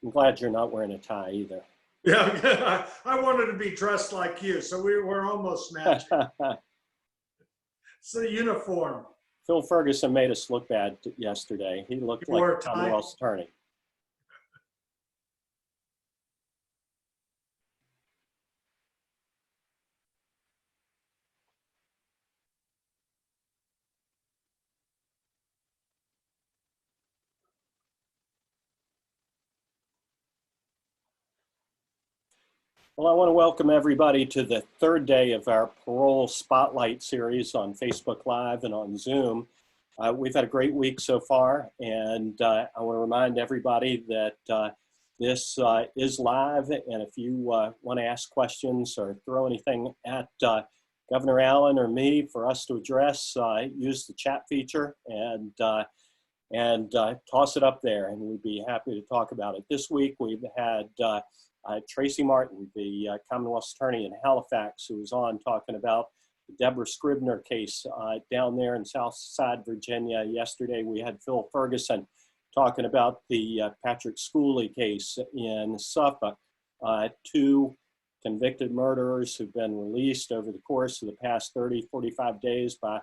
I'm glad you're not wearing a tie either. Yeah, I wanted to be dressed like you, so we're almost matching. It's the uniform. Phil Ferguson made us look bad yesterday. He looked like a Commonwealth's attorney. Well, I want to welcome everybody to the third day of our Parole Spotlight series on Facebook Live and on Zoom. We've had a great week so far, and I want to remind everybody that this is live, and if you want to ask questions or throw anything at Governor Allen or me for us to address, use the chat feature and toss it up there, and we'd be happy to talk about it. This week we've had Tracy Martin, the Commonwealth's attorney in Halifax, who was on talking about the Deborah Scribner case down there in Southside, Virginia. Yesterday we had Phil Ferguson talking about the Patrick Schooley case in Suffolk. Two convicted murderers who've been released over the course of the past 30, 45 days by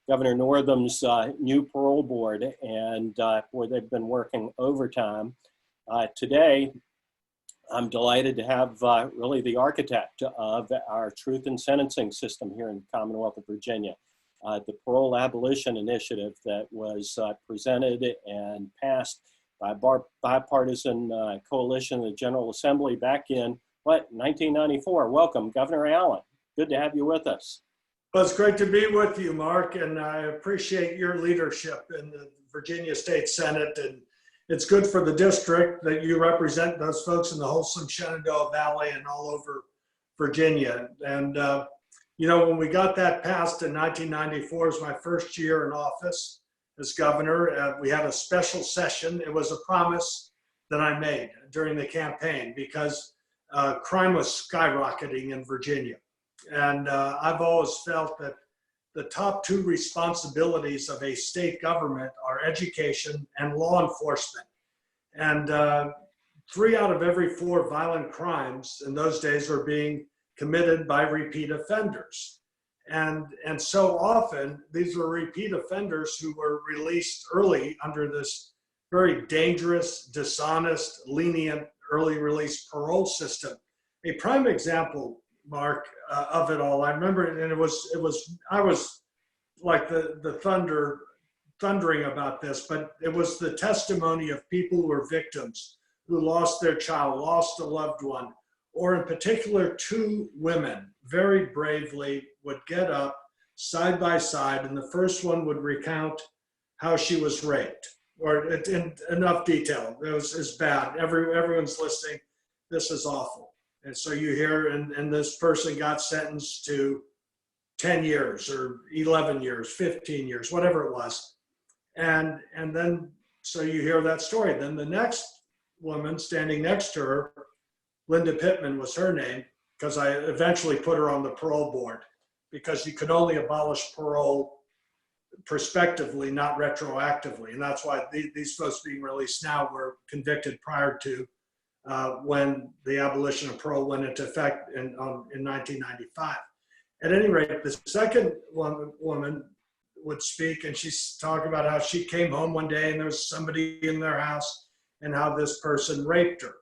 Governor Northam's new parole board, and boy, they've been working overtime. Today, I'm delighted to have really the architect of our truth in sentencing system here in the Commonwealth of Virginia, the Parole Abolition Initiative that was presented and passed by a bipartisan coalition of the General Assembly back in, 1994. Welcome, Governor Allen. Good to have you with us. Well, it's great to be with you, Mark, and I appreciate your leadership in the Virginia State Senate, and it's good for the district that you represent those folks in the wholesome Shenandoah Valley and all over Virginia. And, you know, when we got that passed in 1994, it was my first year in office as governor. We had a special session. It was a promise that I made during the campaign because crime was skyrocketing in Virginia. And I've always felt that the top two responsibilities of a state government are education and law enforcement. And 3 out of every 4 violent crimes in those days were being committed by repeat offenders. And so often, these were repeat offenders who were released early under this very dangerous, dishonest, lenient early release parole system. A prime example, Mark, of it all. I remember, and I was like the thundering about this, but it was the testimony of people who were victims, who lost their child, lost a loved one, or in particular 2 women very bravely would get up side by side, and the first one would recount how she was raped, or in enough detail. It was bad. Everyone's listening. This is awful. And so you hear, and this person got sentenced to 10 years or 11 years, 15 years, whatever it was. And then, so you hear that story. Then the next woman standing next to her, Linda Pittman was her name, because I eventually put her on the parole board, because you could only abolish parole prospectively, not retroactively. And that's why these folks being released now were convicted prior to when the abolition of parole went into effect in 1995. At any rate, the second woman would speak, and she's talking about how she came home one day and there was somebody in their house and how this person raped her.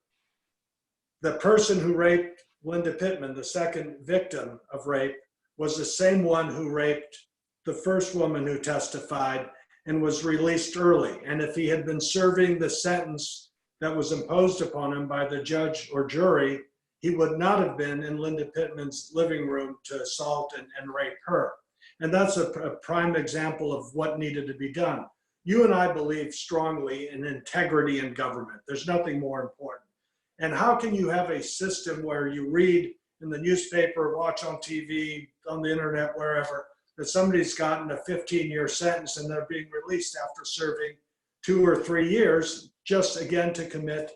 The person who raped Linda Pittman, the second victim of rape, was the same one who raped the first woman who testified and was released early. And if he had been serving the sentence that was imposed upon him by the judge or jury, he would not have been in Linda Pittman's living room to assault and rape her. And that's a prime example of what needed to be done. You and I believe strongly in integrity in government. There's nothing more important. And how can you have a system where you read in the newspaper, watch on TV, on the internet, wherever, that somebody's gotten a 15-year sentence and they're being released after serving 2 or 3 years, just again to commit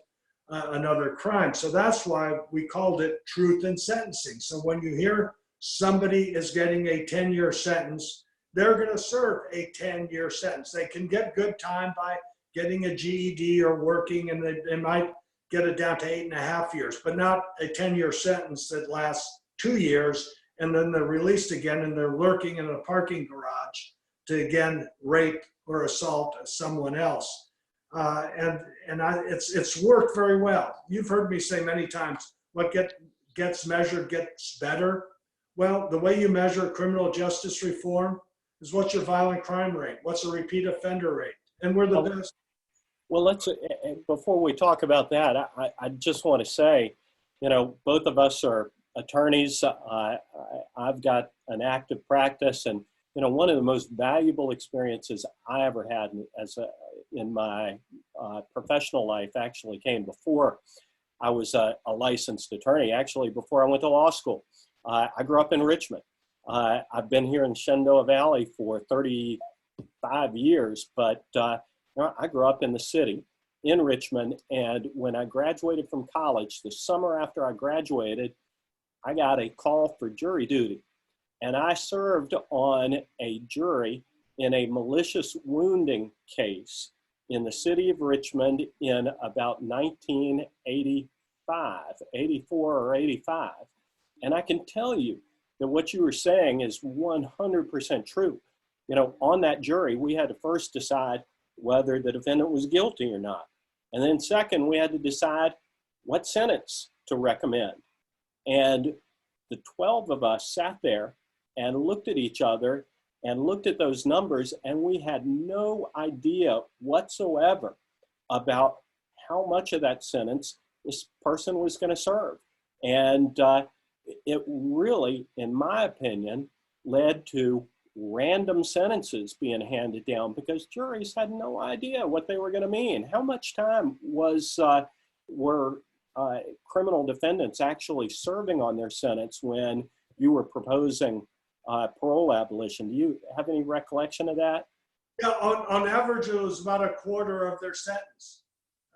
another crime? So that's why we called it truth in sentencing. So when you hear somebody is getting a 10-year sentence, they're going to serve a 10-year sentence. They can get good time by getting a GED or working, and they might get it down to 8.5 years, but not a 10-year sentence that lasts 2 years and then they're released again and they're lurking in a parking garage to again rape or assault someone else. It's worked very well. You've heard me say many times, what gets measured gets better. Well, the way you measure criminal justice reform is what's your violent crime rate? What's the repeat offender rate? And we're the best. Well, let's, before we talk about that, I just want to say, both of us are attorneys. I've got an active practice, and one of the most valuable experiences I ever had in my professional life actually came before I was a licensed attorney, actually before I went to law school. I grew up in Richmond. I've been here in Shenandoah Valley for 35 years, but I grew up in the city in Richmond, and when I graduated from college, the summer after I graduated, I got a call for jury duty. And I served on a jury in a malicious wounding case in the city of Richmond in about 1985, 84 or 85. And I can tell you that what you were saying is 100% true. On that jury, we had to first decide whether the defendant was guilty or not. And then second, we had to decide what sentence to recommend. And the 12 of us sat there and looked at each other and looked at those numbers, and we had no idea whatsoever about how much of that sentence this person was going to serve. And it really, in my opinion, led to random sentences being handed down because juries had no idea what they were going to mean. How much time were criminal defendants actually serving on their sentence when you were proposing parole abolition? Do you have any recollection of that? Yeah, on average, it was about a quarter of their sentence.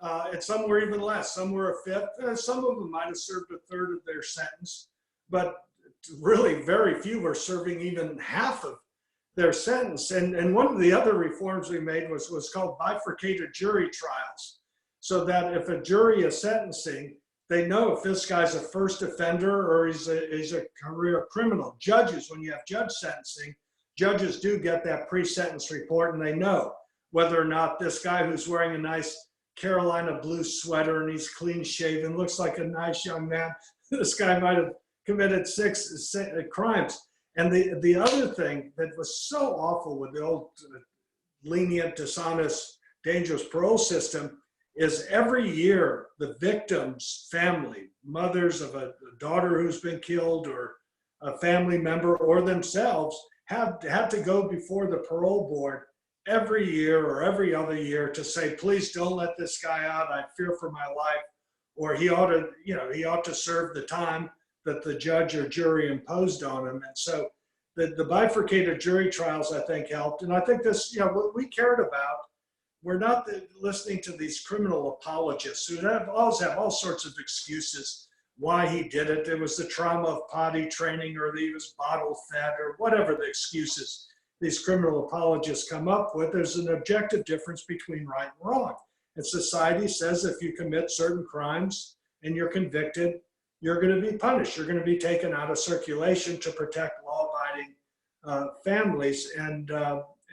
And some were even less. Some were a fifth. Some of them might have served a third of their sentence, but really very few were serving even half of their sentence. And one of the other reforms we made was called bifurcated jury trials, so that if a jury is sentencing, they know if this guy's a first offender or he's a career criminal. Judges, when you have judge sentencing, judges do get that pre-sentence report, and they know whether or not this guy who's wearing a nice Carolina blue sweater and he's clean shaven, looks like a nice young man, this guy might have committed six crimes. And the other thing that was so awful with the old lenient, dishonest, dangerous parole system is every year the victim's family, mothers of a daughter who's been killed or a family member or themselves, had to go before the parole board every year or every other year to say, please don't let this guy out, I fear for my life, or he ought to serve the time that the judge or jury imposed on him. And so the bifurcated jury trials, I think, helped. And I think this, what we cared about, we're not listening to these criminal apologists who always have all sorts of excuses why he did it. It was the trauma of potty training, or he was bottle fed, or whatever the excuses these criminal apologists come up with. There's an objective difference between right and wrong. And society says if you commit certain crimes and you're convicted, you're going to be punished. You're going to be taken out of circulation to protect law-abiding families. And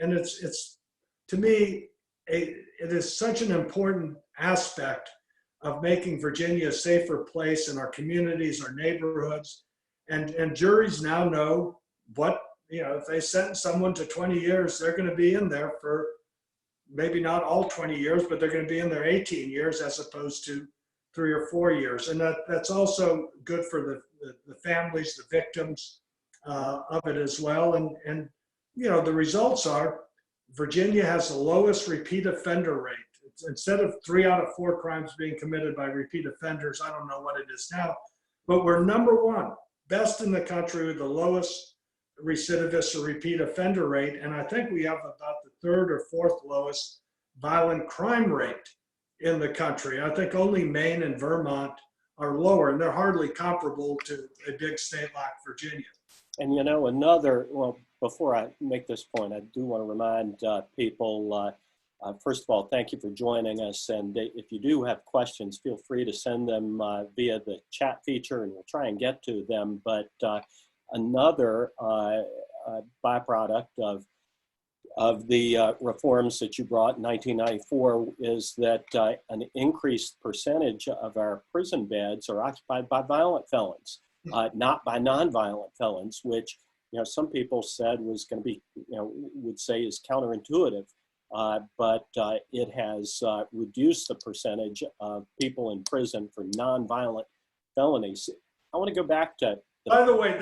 it's to me, it is such an important aspect of making Virginia a safer place in our communities, our neighborhoods. And juries now know what, if they sentence someone to 20 years, they're going to be in there for maybe not all 20 years, but they're going to be in there 18 years as opposed to 3 or 4 years. And that's also good for the families, the victims of it as well. And the results are Virginia has the lowest repeat offender rate. Instead of 3 out of 4 crimes being committed by repeat offenders, I don't know what it is now, but we're number one, best in the country with the lowest recidivist or repeat offender rate. And I think we have about the 3rd or 4th lowest violent crime rate in the country. I think only Maine and Vermont are lower, and they're hardly comparable to a big state like Virginia. And before I make this point, I do want to remind people First of all, thank you for joining us. And if you do have questions, feel free to send them via the chat feature, and we'll try and get to them. But another byproduct of the reforms that you brought in 1994 is that an increased percentage of our prison beds are occupied by violent felons, not by nonviolent felons, which some people said was going to be, would say is counterintuitive. But it has reduced the percentage of people in prison for nonviolent felonies. I want to go back to. By the way,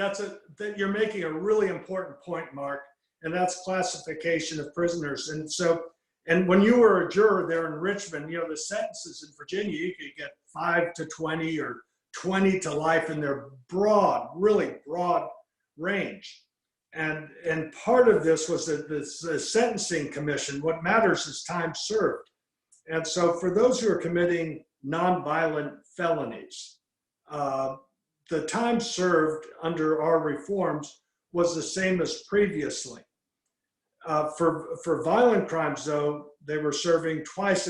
you're making a really important point, Mark, and that's classification of prisoners. And when you were a juror there in Richmond, the sentences in Virginia, you could get 5 to 20 or 20 to life in their broad, really broad range. And part of this was the sentencing commission. What matters is time served. And so for those who are committing nonviolent felonies, the time served under our reforms was the same as previously. For violent crimes, though, they were serving twice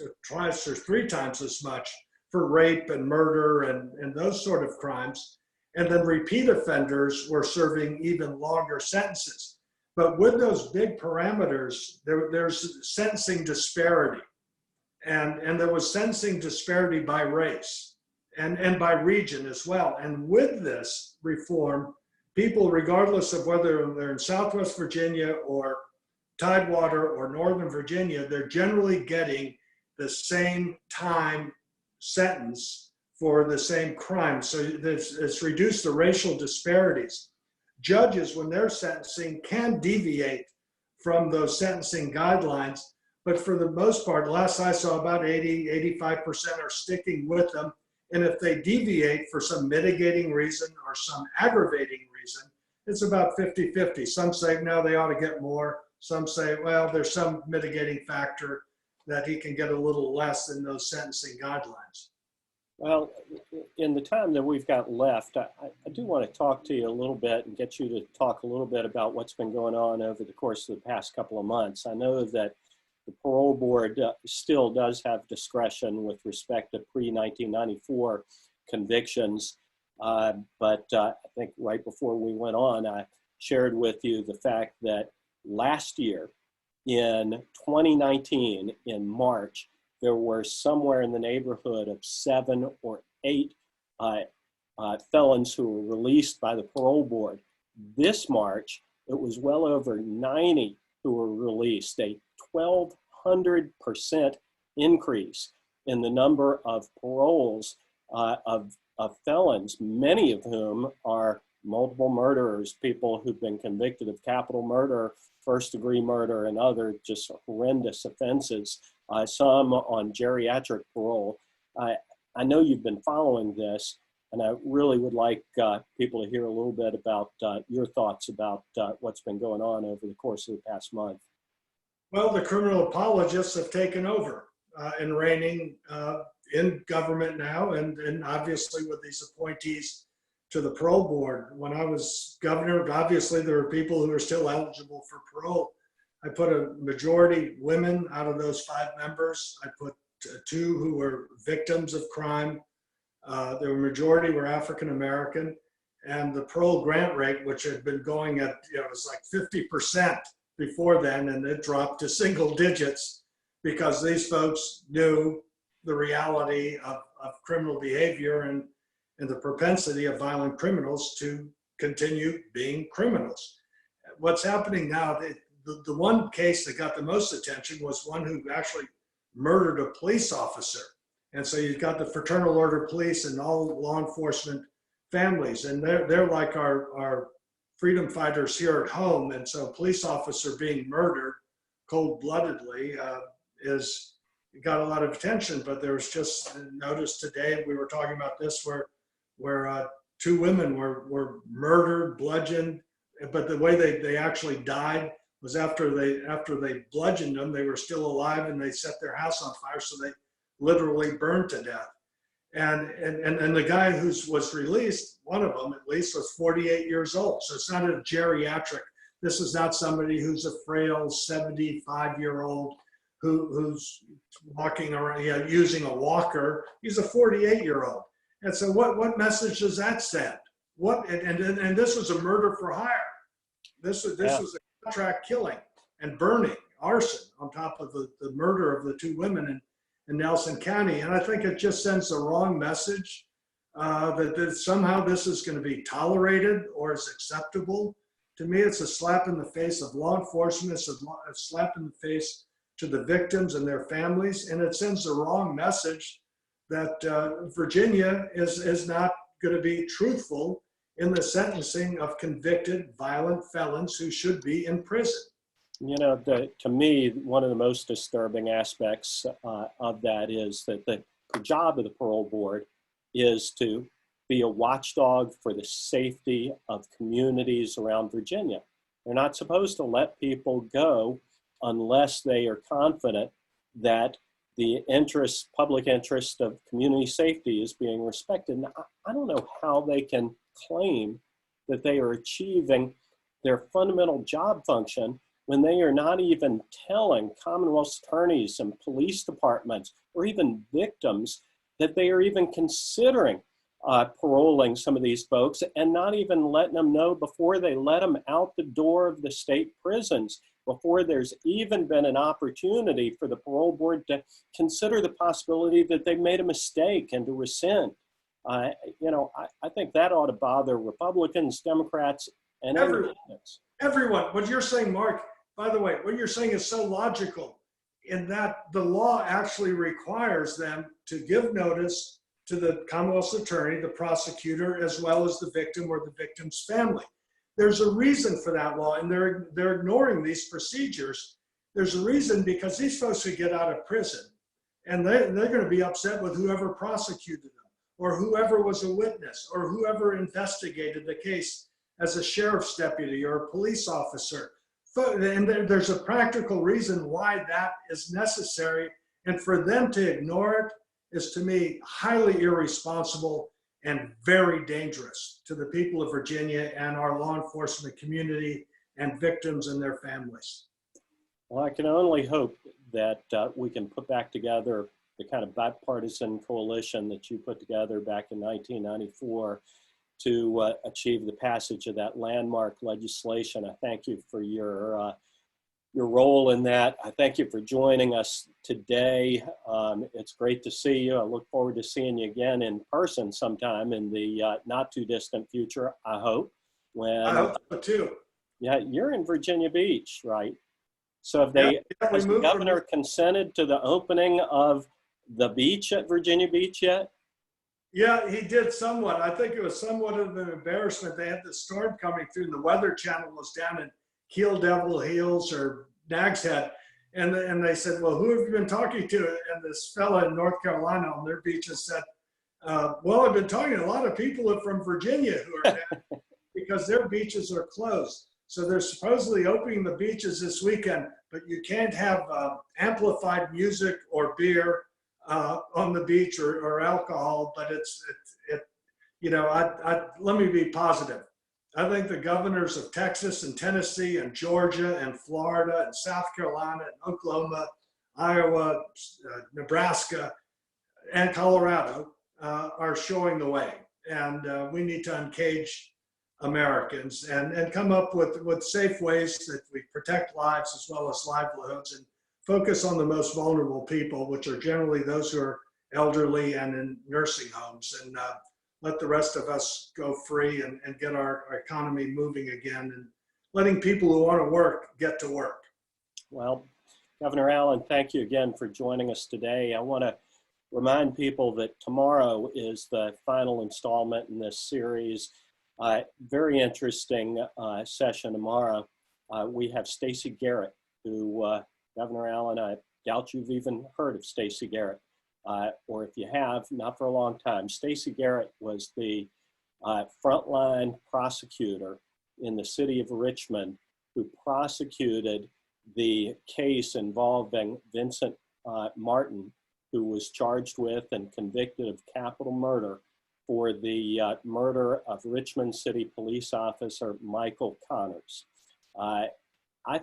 or 3 times as much for rape and murder and those sort of crimes. And then repeat offenders were serving even longer sentences. But with those big parameters, there's sentencing disparity. And there was sentencing disparity by race and by region as well. And with this reform, people, regardless of whether they're in Southwest Virginia or Tidewater or Northern Virginia, they're generally getting the same time sentence for the same crime. So it's reduced the racial disparities. Judges, when they're sentencing, can deviate from those sentencing guidelines, but for the most part, last I saw, about 85% are sticking with them. And if they deviate for some mitigating reason or some aggravating reason, it's about 50-50. Some say, no, they ought to get more. Some say, well, there's some mitigating factor that he can get a little less than those sentencing guidelines. Well, in the time that we've got left, I do want to talk to you a little bit and get you to talk a little bit about what's been going on over the course of the past couple of months. I know that the parole board still does have discretion with respect to pre-1994 convictions, but I think right before we went on, I shared with you the fact that last year, in 2019, in March, there were somewhere in the neighborhood of 7 or 8 felons who were released by the parole board. This March, it was well over 90 who were released, a 1,200% increase in the number of paroles of felons, many of whom are multiple murderers, people who've been convicted of capital murder, first-degree murder, and other just horrendous offenses, some on geriatric parole. I know you've been following this, and I really would like people to hear a little bit about your thoughts about what's been going on over the course of the past month. Well, the criminal apologists have taken over and reigning in government now, and obviously with these appointees to the parole board. When I was governor, obviously there were people who are still eligible for parole. I put a majority women out of those 5 members. I put 2 who were victims of crime. The majority were African American, and the parole grant rate, which had been going at, it was like 50% before then, and it dropped to single digits because these folks knew the reality of criminal behavior and the propensity of violent criminals to continue being criminals. What's happening now, the one case that got the most attention was one who actually murdered a police officer. And so you've got the fraternal order police and all law enforcement families, and they're like our freedom fighters here at home. And so a police officer being murdered cold-bloodedly is got a lot of attention. But there was just notice today, we were talking about this, where 2 women were murdered, bludgeoned, but the way they actually died was after they bludgeoned them, they were still alive and they set their house on fire, so they literally burned to death. And the guy who was released, one of them at least, was 48 years old. So it's not a geriatric. This is not somebody who's a frail 75-year-old who's walking around, using a walker. He's a 48-year-old. And so what message does that send? And this was a murder for hire. This was a contract killing and burning, arson, on top of the murder of the two women in Nelson County. And I think it just sends the wrong message that somehow this is going to be tolerated or is acceptable. To me, it's a slap in the face of law enforcement. It's a slap in the face to the victims and their families. And it sends the wrong message that Virginia is not going to be truthful in the sentencing of convicted violent felons who should be in prison. You know, to me, one of the most disturbing aspects of that is that the job of the parole board is to be a watchdog for the safety of communities around Virginia. They're not supposed to let people go unless they are confident that the public interest of community safety is being respected. And I don't know how they can claim that they are achieving their fundamental job function when they are not even telling Commonwealth attorneys and police departments or even victims that they are even considering paroling some of these folks, and not even letting them know before they let them out the door of the state prisons, before there's even been an opportunity for the parole board to consider the possibility that they made a mistake and to rescind. I think that ought to bother Republicans, Democrats, and everyone. What you're saying, Mark, by the way, what you're saying is so logical in that the law actually requires them to give notice to the Commonwealth's attorney, the prosecutor, as well as the victim or the victim's family. There's a reason for that law, and they're ignoring these procedures. There's a reason, because these folks could get out of prison, and they're going to be upset with whoever prosecuted them, or whoever was a witness, or whoever investigated the case as a sheriff's deputy or a police officer. And there's a practical reason why that is necessary, and for them to ignore it is, to me, highly irresponsible and very dangerous to the people of Virginia and our law enforcement community and victims and their families. Well, I can only hope that we can put back together the kind of bipartisan coalition that you put together back in 1994 to achieve the passage of that landmark legislation. I thank you for your role in that. I thank you for joining us today. It's great to see you. I look forward to seeing you again in person sometime in the not too distant future, I hope. I hope so too. Yeah, you're in Virginia Beach, right? So has the governor consented to the opening of the beach at Virginia Beach yet? Yeah, he did somewhat. I think it was somewhat of an embarrassment. They had the storm coming through, and the Weather Channel was down in Heel Devil Hills or Nag's Head. And they said, well, who have you been talking to? And this fella in North Carolina on their beaches said, well, I've been talking to a lot of people from Virginia who are down because their beaches are closed. So they're supposedly opening the beaches this weekend, but you can't have amplified music or beer on the beach or alcohol. But let me be positive. I think the governors of Texas and Tennessee and Georgia and Florida and South Carolina and Oklahoma, Iowa, Nebraska, and Colorado are showing the way. And we need to uncage Americans and come up with safe ways that we protect lives as well as livelihoods, and focus on the most vulnerable people, which are generally those who are elderly and in nursing homes, and let the rest of us go free and get our economy moving again, and letting people who want to work get to work. Well, Governor Allen, thank you again for joining us today. I want to remind people that tomorrow is the final installment in this series. Very interesting session tomorrow. We have Stacey Garrett, who, Governor Allen, I doubt you've even heard of Stacey Garrett. Or if you have, not for a long time. Stacey Garrett was the frontline prosecutor in the city of Richmond who prosecuted the case involving Vincent Martin, who was charged with and convicted of capital murder for the murder of Richmond City Police Officer Michael Connors. I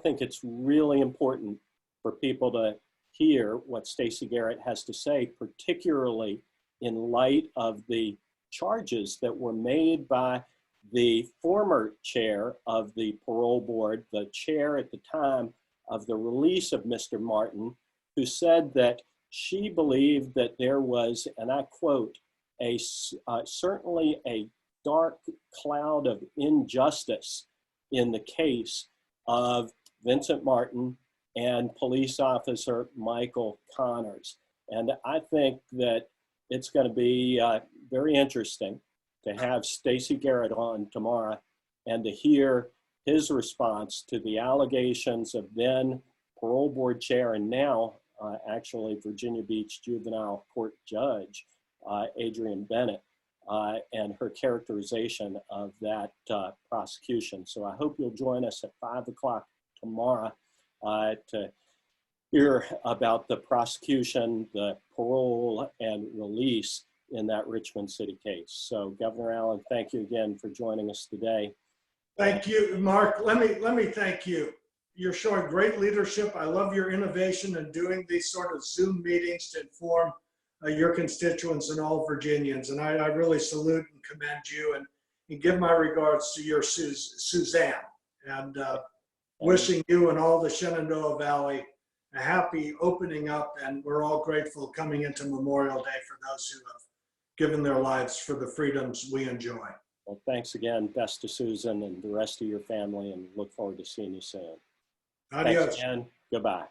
think it's really important for people to hear what Stacey Garrett has to say, particularly in light of the charges that were made by the former chair of the parole board, the chair at the time of the release of Mr. Martin, who said that she believed that there was, and I quote, certainly a dark cloud of injustice in the case of Vincent Martin and police officer Michael Connors. And I think that it's going to be very interesting to have Stacey Garrett on tomorrow and to hear his response to the allegations of then parole board chair and now actually Virginia Beach juvenile court judge, Adrienne Bennett, and her characterization of that prosecution. So I hope you'll join us at 5 o'clock tomorrow to hear about the prosecution, the parole and release in that Richmond City case. So Governor Allen, thank you again for joining us today. Thank you, Mark. Let me thank you. You're showing great leadership. I love your innovation and doing these sort of Zoom meetings to inform your constituents and all Virginians. And I really salute and commend you and give my regards to your Suzanne, and wishing you and all the Shenandoah Valley a happy opening up. And we're all grateful coming into Memorial Day for those who have given their lives for the freedoms we enjoy. Well, thanks again. Best to Susan and the rest of your family, and look forward to seeing you soon. Adios. Thanks again. Goodbye.